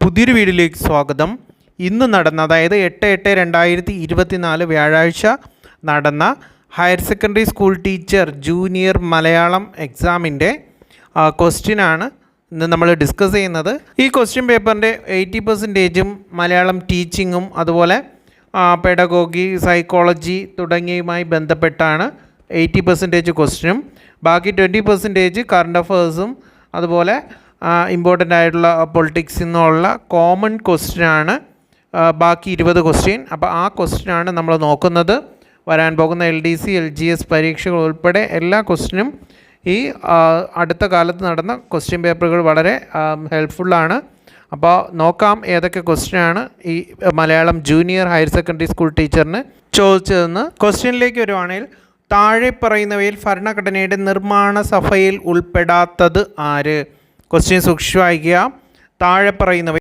പുതിയൊരു വീഡിയോയിലേക്ക് സ്വാഗതം. ഇന്ന് നടന്ന, അതായത് 8/8/2024 വ്യാഴാഴ്ച നടന്ന higher secondary school teacher junior Malayalam എക്സാമിൻ്റെ ക്വസ്റ്റ്യനാണ് ഇന്ന് നമ്മൾ ഡിസ്കസ് ചെയ്യുന്നത്. ഈ ക്വസ്റ്റ്യൻ പേപ്പറിൻ്റെ 80% മലയാളം ടീച്ചിങ്ങും അതുപോലെ പെഡഗോഗി, സൈക്കോളജി തുടങ്ങിയവയുമായി ബന്ധപ്പെട്ടാണ് 80% ക്വസ്റ്റ്യനും. ബാക്കി 20% കറണ്ട് അഫേഴ്സും അതുപോലെ ഇമ്പോർട്ടൻ്റ് ആയിട്ടുള്ള പൊളിറ്റിക്സിൽ നിന്നുള്ള കോമൺ ക്വസ്റ്റ്യനാണ്. ബാക്കി 20 ക്വസ്റ്റ്യൻ. അപ്പോൾ ആ ക്വസ്റ്റ്യനാണ് നമ്മൾ നോക്കുന്നത്. വരാൻ പോകുന്ന LDC, LGS പരീക്ഷകൾ ഉൾപ്പെടെ എല്ലാ ക്വസ്റ്റ്യനും ഈ അടുത്ത കാലത്ത് നടന്ന ക്വസ്റ്റ്യൻ പേപ്പറുകൾ വളരെ ഹെൽപ്ഫുള്ളാണ്. അപ്പോൾ നോക്കാം ഏതൊക്കെ ക്വസ്റ്റ്യനാണ് ഈ Malayalam junior higher secondary school ടീച്ചറിന് ചോദിച്ചതെന്ന്. ക്വസ്റ്റ്യനിലേക്ക് വരുവാണെങ്കിൽ, താഴെ പറയുന്നവയിൽ ഭരണഘടനയുടെ നിർമ്മാണ സഭയിൽ ഉൾപ്പെടാത്തത് ആര്? ക്വസ്റ്റ്യൻ സൂക്ഷിച്ച് വായിക്കുക. താഴെ പറയുന്നവ